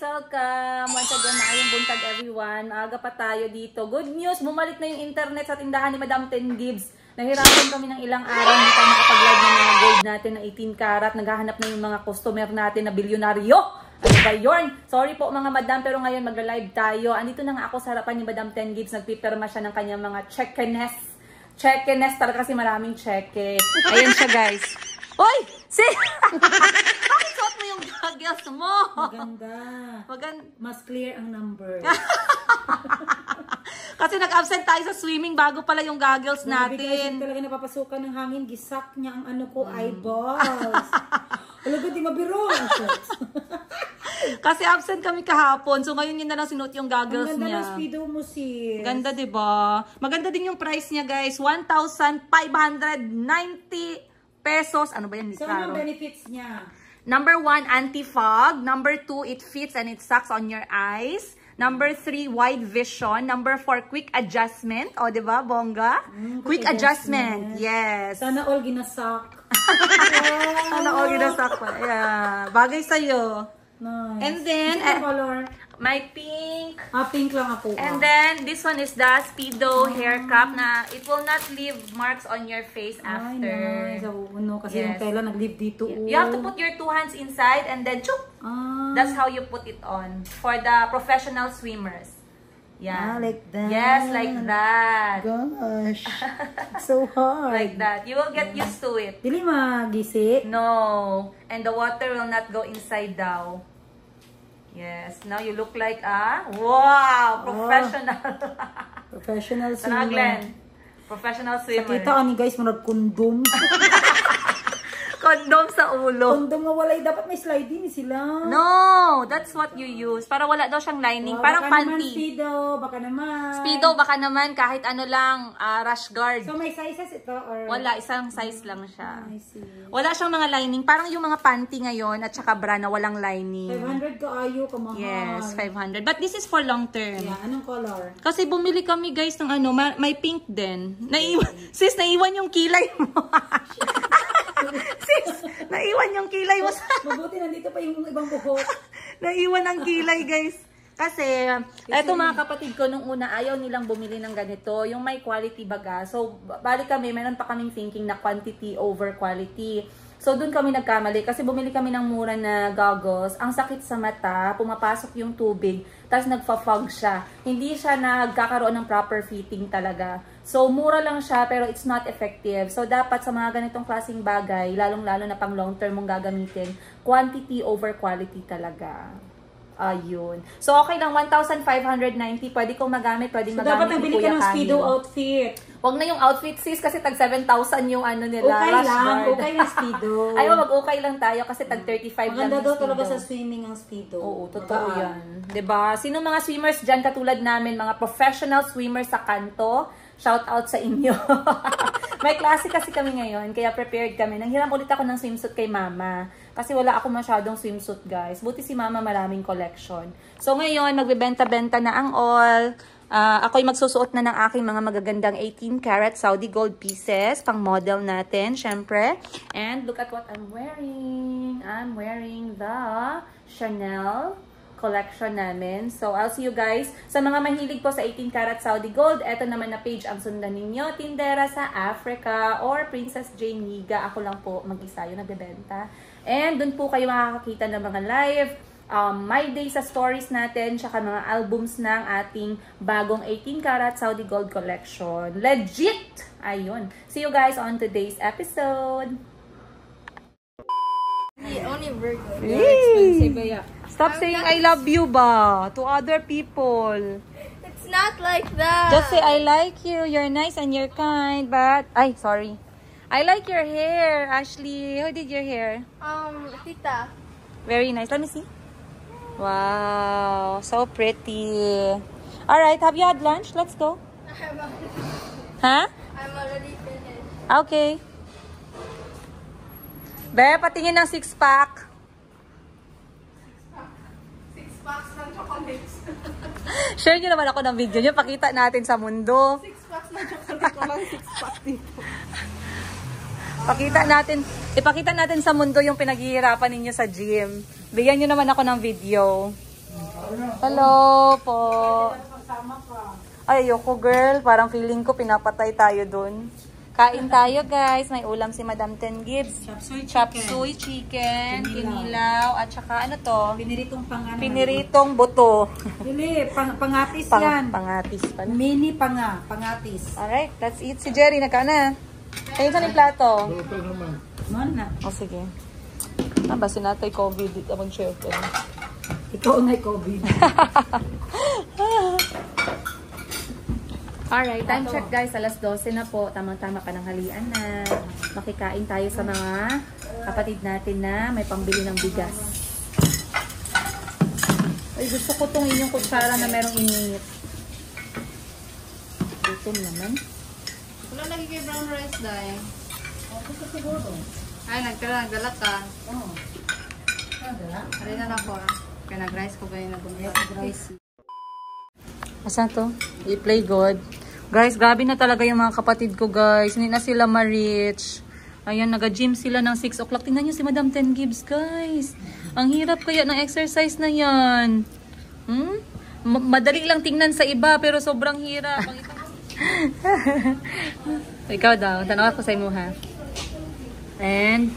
welcome! Once again, maayong buntag everyone. Aga pa tayo dito. Good news! Bumalik na yung internet sa tindahan ni Madam 10 Gibbs. Nahirapan kami ng ilang araw. Hindi tayo makapag-live ng mga gold natin na 18 karat. Naghahanap na yung mga customer natin na bilyonaryo. Ano ba yun? Sorry po mga madam, pero ngayon magla-live tayo. Andito na nga ako sa harapan ni Madam 10 Gibbs. Nagpipirma siya ng kanyang mga check-ness. Check-ness talaga kasi maraming cheque. Ayan siya guys. Hoy! Bakit suot mo yung goggles mo? Maganda. Mas clear ang number. Kasi nag-absent tayo sa swimming bago pala yung goggles natin. Kasi talaga napapasukan ng hangin. Gisak niya ang ano ko, eyeballs. Alaga, di mabiro. Kasi absent kami kahapon. So ngayon yun na lang sinuot yung goggles niya. Ang niya. ganda ng speedo mo, sis. Ganda, diba? Maganda din yung price niya, guys. 1,590 pesos. Ano ba yan? So, ano benefits niya? Number 1, anti-fog. Number 2, it fits and it sucks on your eyes. Number 3, wide vision. Number 4, quick adjustment. O, diba, bongga? Quick adjustment. Yes. Sana all ginasak. Sana all ginasak pa. Yeah. Bagay sa'yo. Nice. And then, color? my pink. Pink lang ako. And then, this one is the Speedo hair cap na it will not leave marks on your face after. Ay, nice. No, kasi yung tela nag-leave dito. You have to put your 2 hands inside and then choop. That's how you put it on for the professional swimmers. Yeah. Like that. Yes, like that. Gosh. So hard. Like that. You will get used to it. Dili magisi? No. And the water will not go inside daw. Yes. Now you look like a wow, professional. Professional swimmer. Glenn. Professional swimmer. Sakita ani guys, murag kondom. Kondom sa ulo. Kondom nga walay, dapat may sliding sila. No, that's what you use. Para wala daw siyang lining. Parang baka panty. Naman Speedo, baka naman. Speedo, baka naman kahit ano lang, rash guard. So may sizes ito? Or... Wala, isang size lang siya. I see. Wala siyang mga lining. Parang yung mga panty ngayon at saka bra na walang lining. 500 ka ayo, kamahal. Yes, 500. But this is for long term. Yeah, anong color? Kasi bumili kami guys ng ano, may pink din. Sis, naiwan yung kilay mo. Sis, naiwan yung kilay mo sa... Mabuti nandito pa yung ibang buhok. Naiwan ang kilay guys. Kasi, eto mga kapatid ko, nung una ayaw nilang bumili ng ganito. Yung may quality baga. So, balik kami, meron pa kaming thinking na quantity over quality. So, dun kami nagkamali. Kasi bumili kami ng mura na goggles. Ang sakit sa mata, pumapasok yung tubig, tapos nagfa-fog siya. Hindi siya nagkakaroon ng proper fitting talaga. So, mura lang siya, pero it's not effective. So, dapat sa mga ganitong klaseng bagay, lalong-lalo na pang long term mong gagamitin, quantity over quality talaga. Ayun. So, okay lang, 1,590. Pwede kong magamit, pwede magamit. Dapat nabili ka ng Speedo outfit. Huwag na yung outfit, sis, kasi tag 7,000 yung ano nila. Okay lang, okay na Speedo. Ayaw, mag-okay lang tayo kasi tag 35 lang yung Speedo. Maganda daw talaga sa swimming ang Speedo. Oo, totoo yan. Diba? Sino mga swimmers dyan katulad namin, mga professional swimmers sa kanto? Shout out sa inyo. May klase kasi kami ngayon, kaya prepared kami. Nanghiram ulit ako ng swimsuit kay mama. Kasi wala ako masyadong swimsuit, guys. Buti si mama maraming collection. So ngayon, magbebenta-benta na ang all. Ako'y magsusuot na ng aking mga magagandang 18 karat Saudi gold pieces. Pang model natin, syempre. And look at what I'm wearing. I'm wearing the Chanel collection namin. So, I'll see you guys. Sa mga mahilig po sa 18 karat Saudi gold, eto naman na page ang sundan ninyo. Tindera sa Africa or Princess Jane Niga. Ako lang po mag-isa yung nagbebenta. And dun po kayo makakakita ng mga live, my day sa stories natin, tsaka mga albums ng ating bagong 18 karat Saudi gold collection. Legit! Ayun. See you guys on today's episode. The only burger. Expensive ba ya? Stop saying I love you ba to other people. It's not like that. Just say I like you. You're nice and you're kind. But ay, sorry. I like your hair, Ashley. Who did your hair? Tita. Very nice. Let me see. Wow, so pretty. All right, have you had lunch? Let's go. Huh? I'm already finished. Okay. Be, patingin ng 6-pack. 6 packs ng chocolates. Share nyo naman ako ng video nyo. Pakita natin sa mundo. 6 packs ng chocolate. Walang 6 packs dito. Ipakita natin sa mundo yung pinaghihirapan ninyo sa gym. Bigyan nyo naman ako ng video. Hello po. Ay, ayoko girl. Parang feeling ko pinapatay tayo dun. Kain tayo guys. May ulam si Madam Ten Gibbs. Chop suey chicken, kinilaw, at saka ano to? Piniritong Piniritong buto. Dili, pangatis yan. Pangatis pala. Mini pangatis. Alright, let's eat. Si Jerry, nagkaan na. Ayun sa yung plato. Mana? O sige. Ba, sinatay COVID dito mag-share ko. Ikaw nga'y COVID. Alright, time check guys. Alas 12 na po. Tamang-tama pa ng halian na. Makikain tayo sa mga kapatid natin na may pambili ng bigas. Ay, gusto ko itong inyong kutsara na merong init. Gutom naman. Wala lagi kay brown rice dahil. Gusto siguro. Ay, nagdalat ka. Oo. Nagdala? Aray na ako ah. Kaya nag-rice ko ganyan na bumili. Rice. Asan to? I-play good. Guys, grabe na talaga yung mga kapatid ko guys. Hindi na sila ma-reach. Ayan, nag-gym sila ng 6 o'clock. Tingnan nyo si Madam Ten Gibbs guys. Ang hirap kaya ng exercise na yan. Madali lang tingnan sa iba pero sobrang hirap. Ikaw daw. Tanaw ako sa imo ha. And,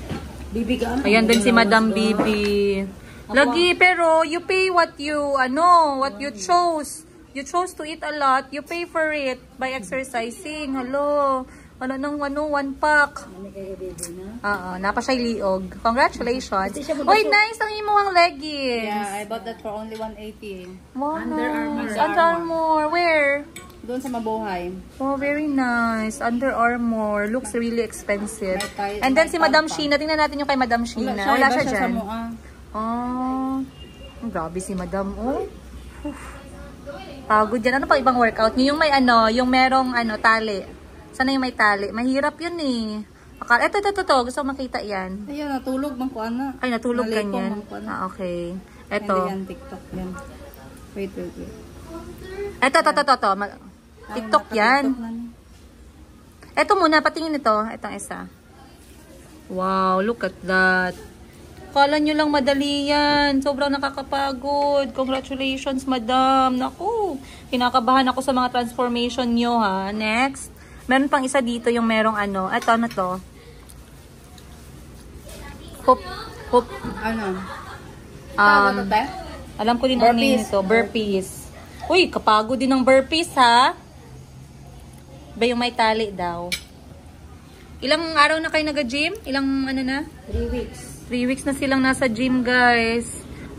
Bibigaan. ayan din si Madam Bibi. Lagi, pero you pay what you, what you chose. You chose to eat a lot. You pay for it by exercising. Hello. Wala nang 1 pack. Oo, napa siya liog. Congratulations. Uy, nice ang imuhang leggings. Yeah, I bought that for only 180. Wow, Under Armour. nice. Under Armour. Where? Doon sa Mabuhay. Oh, very nice. Under Armour. Looks really expensive. May And then si Madam pampa. Sheena. Tingnan natin yung kay Madam Sheena. Wala siya Sa dyan. Mua. Oh, grabe si Madam. Oh. Uf. Pagod yan. Ano pa ibang workout niyo? Yung may yung merong tali. Sana yung may tali. Mahirap yun eh. Ito. Gusto ko makita yan. Ayun, natulog bang kuan na. Ay, natulog ka Nalipong yan. bang kuan na. Ah, okay. Hindi Ito. yan, TikTok yan. Wait. Ito. TikTok yan. Ito muna, patingin ito. Itong isa. Wow, look at that. Kala nyo lang madali yan. Sobrang nakakapagod. Congratulations, madam. Naku, kinakabahan ako sa mga transformation nyo, ha. Next. Meron pang isa dito yung merong Ito, ano to? Hoop. Ano? Tawag ito, Alam ko din ang name nito. Burpees. Uy, kapagod din ng burpees, ha? Ba yung may tali daw. Ilang araw na kayo nag-gym? Ilang na? 3 weeks. 3 weeks na silang nasa gym, guys.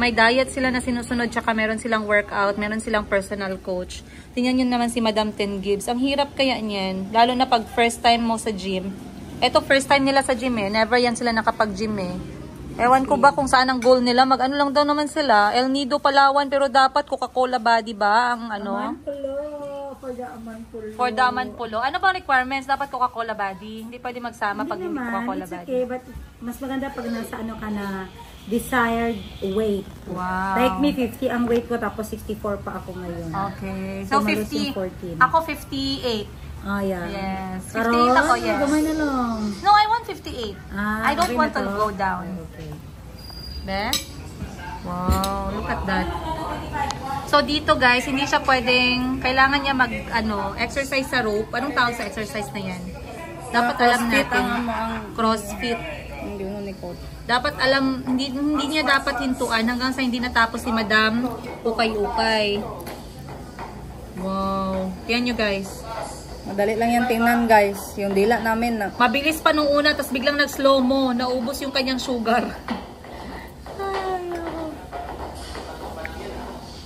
May diet sila na sinusunod, tsaka meron silang workout, meron silang personal coach. Tingnan nyo naman si Madam Ten Gibbs. Ang hirap kaya niyan, lalo na pag first time mo sa gym. Ito, first time nila sa gym eh. Never yan sila nakapag-gym eh. Ewan ko ba kung saan ang goal nila. Mag-ano lang daw naman sila. El Nido, Palawan, pero dapat Coca-Cola body ba? Ang For the Amanpulo. Ano ba requirements? Dapat Coca-Cola body. Hindi pwede magsama pag hindi Coca-Cola body. Okay, but mas maganda pag nasa ka na desired weight. Wow. Like me, 50 ang weight ko, tapos 64 pa ako ngayon. Okay. So, So, malos 50. yung 14. Ako 58. Ah, yeah. Yes. 58 Karon, ako, yes. gamay na lang. No, I want 58. I don't okay want na to go down. Okay. Be? Wow, look at that. So, dito guys, hindi siya pwedeng, kailangan niya exercise sa rope. Anong tawag sa exercise na yan? Dapat alam natin. CrossFit. Hindi mo ni coach. Dapat alam, hindi niya dapat hintuan hanggang sa hindi natapos si Madam ukay-ukay. Wow. Yan nyo guys. Madali lang yan tingnan guys. Yung dila namin na. Mabilis pa nung una, tapos biglang nag-slow mo. Naubos yung kanyang sugar.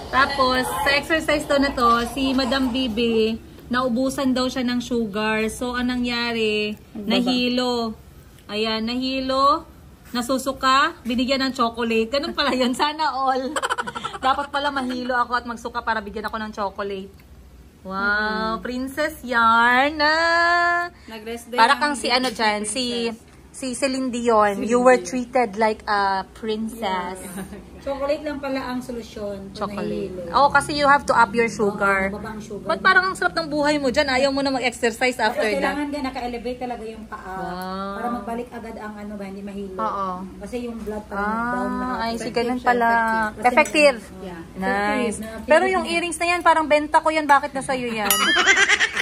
Tapos, sa exercise daw na to, si Madam Bibi, naubusan daw siya ng sugar. So, anong nangyari? Nahilo. Ayan, nahilo. Nasusuka, binigyan ng chocolate. Ganun pala yun. Sana all. Dapat pala mahilo ako at magsuka para bigyan ako ng chocolate. Wow, Princess Yarn. Nag-rest day. Para kang si dyan, si si Celine Dion, you were treated like a princess. Chocolate lang pala ang solusyon. Chocolate. Oo, kasi you have to up your sugar. Babang sugar. Ba't parang ang sarap ng buhay mo dyan? Ayaw mo na mag-exercise after Pero that. kailangan din naka-elevate talaga yung paa. Wow. Para magbalik agad ang ano ba, hindi mahilo. Oo. Kasi yung blood parang down na. Ay, si ganun pala. Effective. Yeah. Nice. Effective. Pero yung earrings na yan, parang benta ko yan. Bakit na sa'yo yan?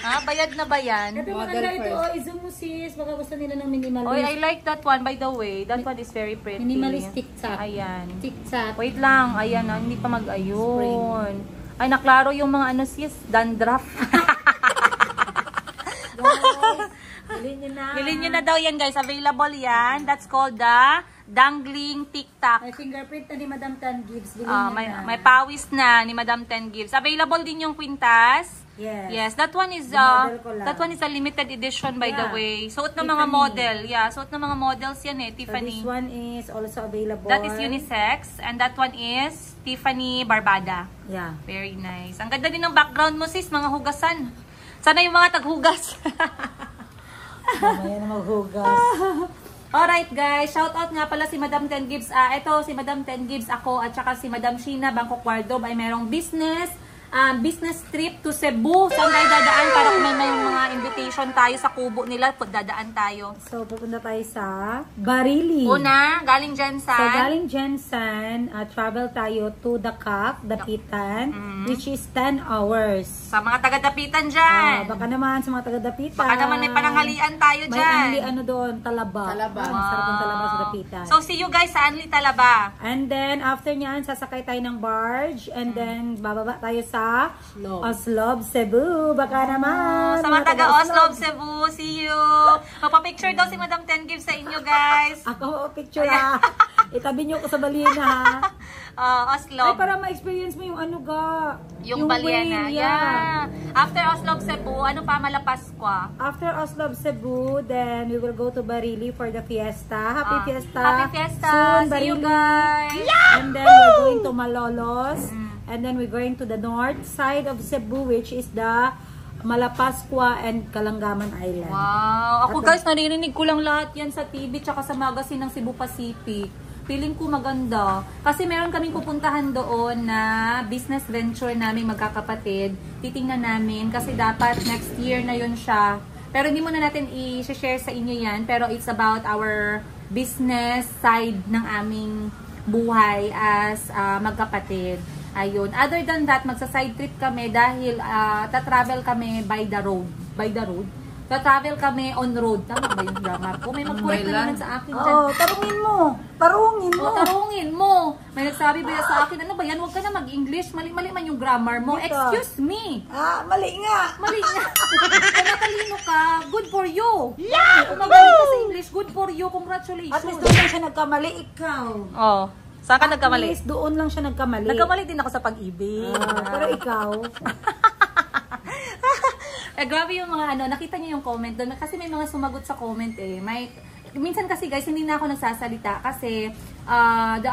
Ha? Bayad na ba yan? Ito maganda ito. Oh, i-zoom mo sis. Baka gusto nila ng minimalist. Oy, I like that one, by the way. That one is very pretty. Minimalist tic-tac. Ayan. Tic-tac. Wait lang. Ayan, hindi pa mag-ayun. Ay, naklaro yung mga ano sis, dandruff. Bilhin nyo na. Bilhin nyo na daw yan guys. Available yan. That's called the dangling tic-tac. May fingerprint na ni Madam Tan Gibbs. Bilhin nyo na. May pawis na ni Madam Ten Gibbs. Available din yung quintas. Yes. Yes, that one is Model ko lang. that one is a limited edition by the Yeah. way. Suot ng mga Tiffany. model. Yeah, suot ng mga models yan eh, So Tiffany. this one is also available. That is unisex and that one is Tiffany Barbada. Yeah. Very nice. Ang ganda din ng background mo sis, mga hugasan. Sana yung mga taghugas. Mamaya na maghugas. Alright guys, shout out nga pala si Madam Ten Gibbs. Ito si Madam Ten Gibbs, ako at saka si Madam Sheena Bangkok Wardrobe ay merong business trip to Cebu. Saan tayo dadaan para kung may mga invitation tayo sa kubo nila, dadaan tayo. So, pupunta tayo sa Barili. Una, galing dyan sa... So, galing Jensen, travel tayo to Dapitan, which is 10 hours. Sa mga taga-dapitan dyan. Baka naman sa mga taga-Dapitan. Baka naman may pananghalian tayo May dyan. Anli ano doon, Talaba. Talaba. Masarap yung Talaba sa Dapitan. So, see you guys sa Anli Talaba. And then, after nyan, sasakay tayo ng barge. And then, bababa tayo sa Oslob, Cebu. Baka naman. Sa mga taga-Oslob, Cebu, see you. Magpa-picture daw si Madam Ten Gibbs sa inyo, guys. Ako, picture ha. Itabi nyo ko sa balina ha. Oslob. Ay, para ma-experience mo yung ano ga. Yung Baliana. whale, Yeah. After Oslob, Cebu, ano pa Malapaskwa? After Oslob, Cebu, then we will go to Barili for the fiesta. Happy fiesta. Happy fiesta. Soon, See you Barili. guys. And then we're going to Malolos. And then we're going to the north side of Cebu, which is the Malapaskwa and Kalangaman Island. Wow. Ako guys, naririnig ko lang lahat yan sa TV tsaka sa magazine ng Cebu Pacific. Feeling ko maganda. Kasi meron kaming pupuntahan doon na business venture namin magkakapatid. Titingnan namin kasi dapat next year na yun siya. Pero hindi muna natin i-share sa inyo yan. Pero it's about our business side ng aming buhay as magkapatid. Ayun. Other than that, magsa-side trip kami dahil ta-travel kami by the road. By the road. Ta-travel kami on road. Tama ba yung grammar ko? May mag-correct na naman sa akin dyan. Oh, tarungin mo. Tarungin mo. Tarungin mo. May nagsabi ba sa akin, ano ba yan? Huwag ka na mag-English. Mali-mali man yung grammar mo. Dito. Excuse me. Mali nga. Mali nga. Kung matalino ka, good for you. Yeah! Kung magaling ka sa English, good for you. Congratulations. At least doon lang siya nagkamali. Ikaw. Oh. Saan ka nagkamali? At least doon lang siya nagkamali. Nagkamali din ako sa pag-ibig. Pero ikaw. Grabe yung mga ano, nakita niyo yung comment doon. Kasi may mga sumagot sa comment eh. Minsan kasi guys, hindi na ako nagsasalita kasi the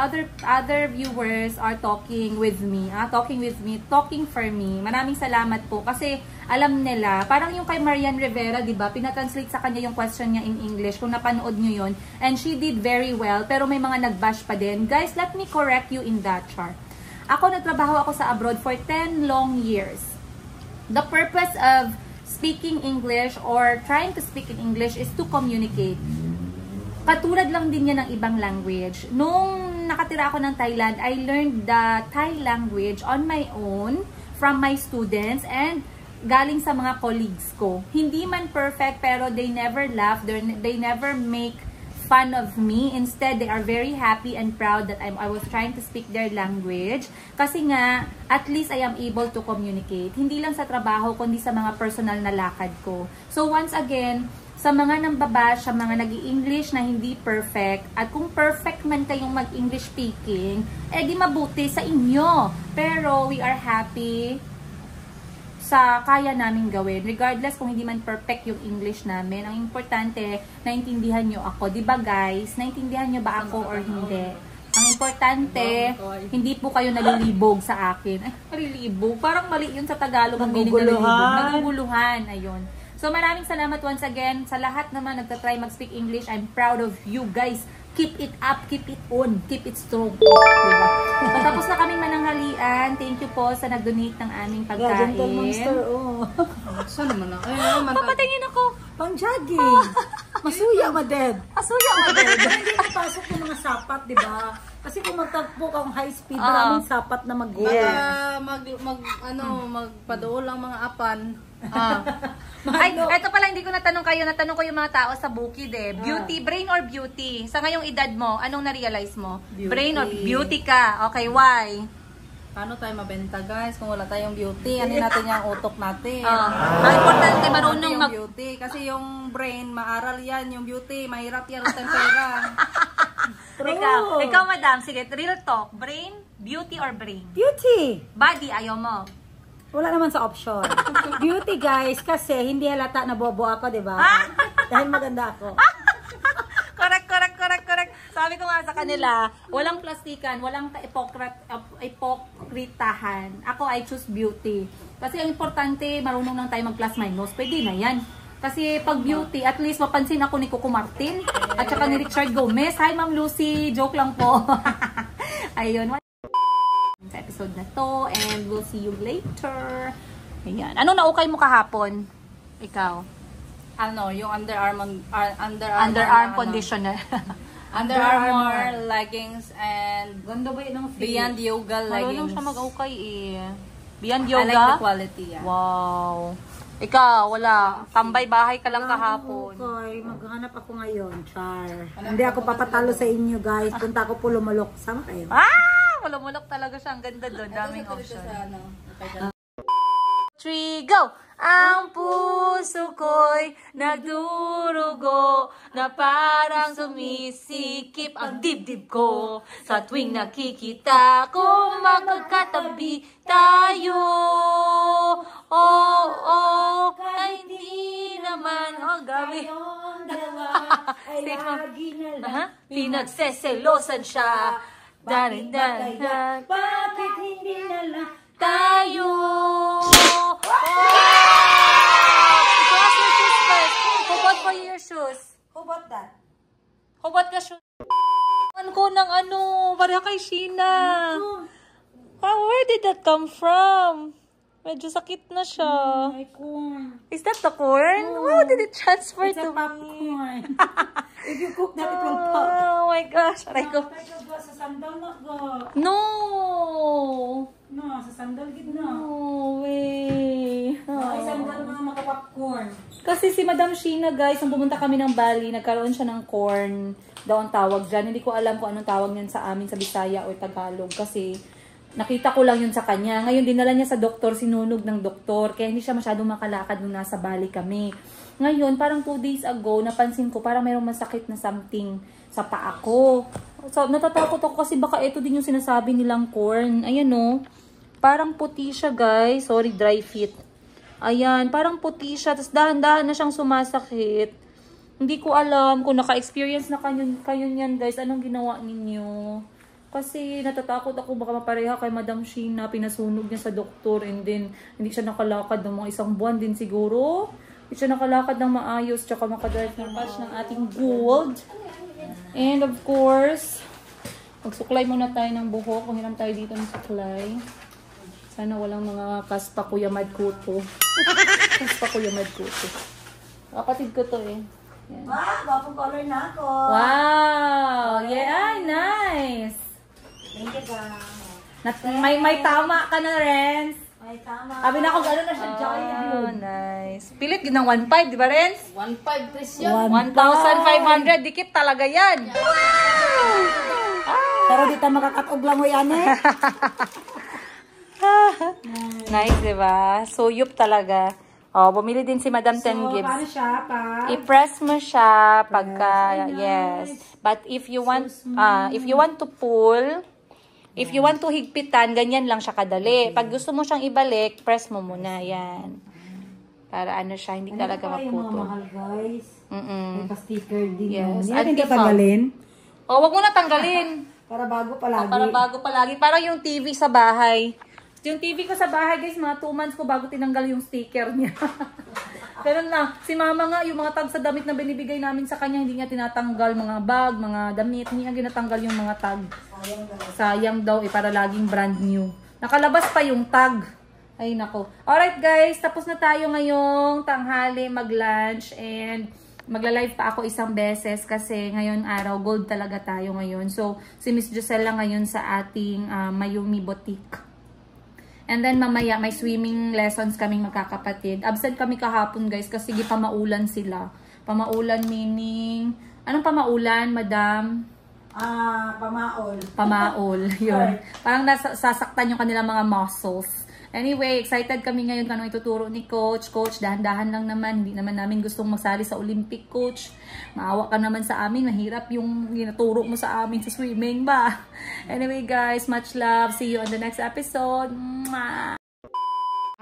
other viewers are talking with me. Talking for me. Maraming salamat po kasi alam nila, parang yung kay Marian Rivera, di ba? Pinatranslate sa kanya yung question niya in English kung napanood niyo yun. And she did very well, pero may mga nagbash pa din. Guys, let me correct you in that chart. Ako, nagtrabaho ako sa abroad for 10 long years. The purpose of speaking English or trying to speak in English is to communicate. Katulad lang din yan ng ibang language. Nung nakatira ako ng Thailand, I learned the Thai language on my own from my students and galing sa mga colleagues ko. Hindi man perfect pero they never laugh, they never make fun of me. Instead, they are very happy and proud that I was trying to speak their language. Kasi nga, at least I am able to communicate. Hindi lang sa trabaho, kundi sa mga personal na lakad ko. So once again, sa mga nambabash, sa mga nag-i-English na hindi perfect, at kung perfect man kayong mag-English speaking, di mabuti sa inyo. Pero we are happy sa kaya namin gawin. Regardless kung hindi man perfect yung English namin, ang importante, naintindihan nyo ako. Diba guys? Naintindihan nyo ba ako or hindi? Ang importante, hindi po kayo nalilibog sa akin. Ay, nalilibog. Parang mali yun sa Tagalog ang meaning nalilibog. Naguguluhan. Ayun. So maraming salamat once again sa lahat naman nagtatry mag-speak English. I'm proud of you guys. Keep it up, keep it on, keep it strong. Diba? Tapos na kaming mananghalian. Thank you po sa nag-donate ng aming pagkain. Gentle Monster, oh. Saan naman ako? Ay, Papatingin ako. Pang jogging. Masuya, maded. Asuya ko din. Hindi napasok yung mga sapat, di ba? Kasi kung magtagpo kang high speed, maraming sapat na mag-go. Magpadool ang mga apan. Ay, eto pala, hindi ko natanong kayo. Natanong ko yung mga tao sa bukid eh. Beauty, brain or beauty? Sa ngayong edad mo, anong na-realize mo? Beauty. Brain or beauty ka? Okay, why? Paano tayo mabenta guys kung wala tayong beauty? Ano natin yung utok natin? Ang importante marunong yung mag... beauty. Kasi yung brain, maaral yan. Yung beauty, mahirap yan sa pera. Ikaw, madam, sige, real talk. Brain, beauty or brain? Beauty. Body, ayaw mo. Wala naman sa option. Beauty, guys, kasi hindi halata na bobo ako, di ba? Dahil maganda ako. Correct. Sabi ko nga sa kanila, walang plastikan, walang ipokritahan. Ako, I choose beauty. Kasi ang importante, marunong lang tayo mag plus minus. Pwede na yan. Kasi pag beauty, at least mapansin ako ni Coco Martin at saka ni Richard Gomez. Hi, Ma'am Lucy. Joke lang po. Ayun. Sa episode na to and we'll see you later. Ayan. Anong naukay mo kahapon? Ikaw? Yung underarm Conditioner. Under Armour leggings and Ganda ba yun ng fit? Beyond Yoga Marunong leggings. siya mag-ukay eh. Beyond I Yoga? like the quality, yeah. Wow. Ikaw, wala. Tambay bahay ka lang kahapon. Okay, maghanap ako ngayon, char. Hindi ako papatalo sa inyo, guys. Punta ako Pulumulok. Sama kayo. Mulumulok talaga siya. Ang ganda doon. Daming option. Sa 3, go! Ang puso ko'y nagdurugo na parang sumisikip ang dibdib ko sa tuwing nakikita ko magkakatabi tayo. Kahit hindi naman gabi. Ay lagi na lang. Pinagseselosan siya. Bakit hindi na lang tayo. Cross your shoes first. Hubot for your shoes. How about that? Hubot ka shoes. Ko ng para kay Sheena. Where did that come from? Medyo sakit na siya. My corn. Is that the corn? How did it transfer It's to a me? popcorn. If you cook that, it will pop. Oh my gosh. Aray ko. Sa sandal na go. No. No, sa sandal gid na. No way. Ay, sandal mga maka-popcorn. Kasi si Madam Sheena, guys, nung pumunta kami ng Bali, nagkaroon siya ng corn daw ang tawag dyan. Hindi ko alam kung anong tawag niyan sa amin sa Bisaya o Tagalog kasi nakita ko lang yun sa kanya. Ngayon, dinala niya sa doktor, sinunog ng doktor. Kaya hindi siya masyadong makalakad nung nasa Bali kami. Ngayon, parang 2 days ago, napansin ko parang mayroong masakit na something sa paa ko. So, natatakot ako kasi baka ito din yung sinasabi nilang corn. Ayan o. Parang puti siya, guys. Sorry, dry fit. Ayan, parang puti siya. Tapos dahan-dahan na siyang sumasakit. Hindi ko alam kung naka-experience na kayo niyan, guys. Anong ginawa ninyo? Kasi natatakot ako baka mapareha kay Madam Sheena. Pinasunog niya sa doktor and then hindi siya nakalakad ng mga 1 buwan din siguro. Hindi siya nakalakad ng maayos tsaka makadrive ng patch ng ating gold. And of course, magsuklay muna tayo ng buhok. Panghiram tayo dito ng suklay. Sana walang mga kaspa Kuya Madkuto. Kaspa Kuya Madkuto. Kapatid ko to eh. Yan. Wapong color na ako. Wow! Yeah, nice! Thank you, guys. May tama ka na, Renz. Ay, tama. Sabi na ako gano'n na siya, Joy. Nice. Pilit, ginang 1.5, di ba, Renz? 1.5 presyo. 1,500. Dikit talaga yan. Pero dito makakatog lang mo yan eh. Nice, di ba? Suyup talaga. Oh, bumili din si Madam 10 Gibbs. Paano siya pa? I-press mo siya pagka, yes. But if you want to pull, if you want to higpitan, ganyan lang siya kadali. Pag gusto mo siyang ibalik, press mo muna, yan. Para ano siya, hindi talaga Yung mga maputo. mahal, guys. May pa-sticker din. Yes. Yan At din default. tatanggalin. Oh, wag mo na tanggalin. Para bago palagi. Para bago palagi. Parang yung TV sa bahay. Yung TV ko sa bahay, guys, mga 2 months ko bago tinanggal yung sticker niya. Pero na, si mama nga, yung mga tag sa damit na binibigay namin sa kanya, hindi niya tinatanggal, mga bag, mga damit, hindi niya ginatanggal yung mga tag. Sayang daw para laging brand new. Nakalabas pa yung tag. Ay nako. Alright guys, tapos na tayo ngayong tanghali mag-lunch and magla-live pa ako isang beses kasi ngayon araw gold talaga tayo ngayon. So si Miss Giselle ngayon sa ating Mayumi Boutique. And then mamaya may swimming lessons kaming magkakapatid. Absent kami kahapon guys kasi pamaulan sila. Pamaulan meaning, anong pamaulan, madam? Pamaol. Pamaol, yun. Parang sasaktan yung kanilang mga muscles. Anyway, excited kami ngayon kung anong ituturo ni Coach. Coach, dahan-dahan lang naman. Hindi naman namin gustong magsali sa Olympic, Coach. Maawa ka naman sa amin. Mahirap yung ginaturo mo sa amin sa swimming ba? Anyway guys, much love. See you on the next episode. Mwah!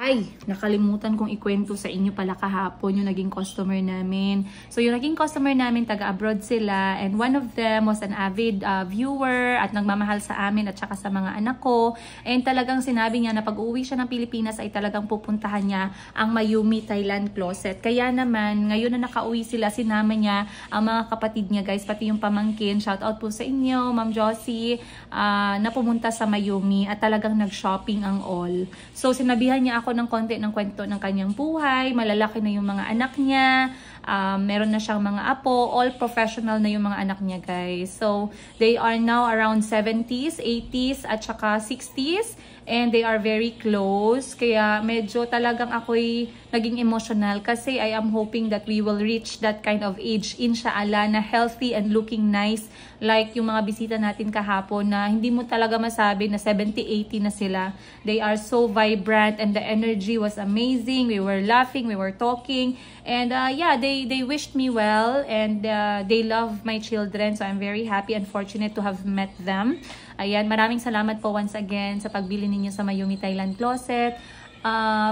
Ay, nakalimutan kong ikwento sa inyo pala kahapon yung naging customer namin. So, yung naging customer namin, taga-abroad sila. And one of them was an avid viewer at nagmamahal sa amin at saka sa mga anak ko. And talagang sinabi niya na pag uuwi siya ng Pilipinas ay talagang pupuntahan niya ang Mayumi Thailand Closet. Kaya naman, ngayon na nakauwi sila, sinama niya ang mga kapatid niya guys, pati yung pamangkin. Shout out po sa inyo, Ma'am Josie, na pumunta sa Mayumi at talagang nag-shopping ang all. So, sinabihan niya ako ng konti ng kwento ng kanyang buhay, malalaki na yung mga anak niya, meron na siyang mga apo, all professional na yung mga anak niya guys. So, they are now around 70s, 80s, at saka 60s, and they are very close. Kaya medyo talagang ako'y naging emotional kasi I am hoping that we will reach that kind of age, inshallah, na healthy and looking nice like yung mga bisita natin kahapon na hindi mo talaga masabi na 70, 80 na sila. They are so vibrant and the energy was amazing. We were laughing, we were talking, and yeah, they wished me well, and they love my children, so I'm very happy and fortunate to have met them. Ayan, maraming salamat po once again sa pagbili ninyo sa Mayumi Thailand Closet.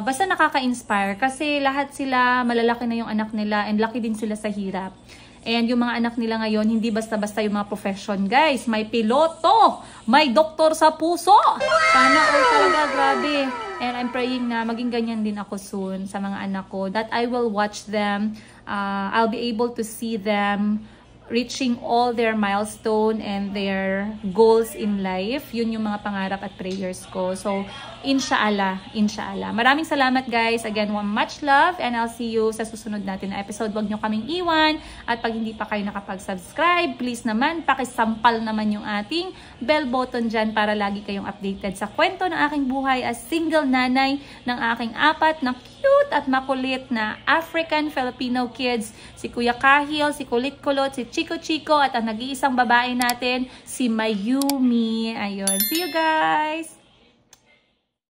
Basta nakaka-inspire kasi lahat sila, malalaki na yung anak nila and laki din sila sa hirap. And yung mga anak nila ngayon, hindi basta-basta yung mga profession, guys. May piloto, may doktor sa puso. Sana all talaga, grabe. And I'm praying na maging ganyan din ako soon sa mga anak ko. That I will watch them. I'll be able to see them reaching all their milestone and their goals in life. Yun yung mga pangarap at prayers ko. So, inshallah, inshallah. Maraming salamat guys. Again, much love and I'll see you sa susunod natin na episode. Huwag nyo kaming iwan. At pag hindi pa kayo nakapag-subscribe, please naman, pakisampal naman yung ating bell button dyan para lagi kayong updated sa kwento ng aking buhay as single nanay ng aking 4 na cute at makulit na African-Filipino kids. Si Kuya Kahil, si Kulit Kulot, si Chico Chico at ang nag-iisang babae natin, si Mayumi. Ayun. See you guys!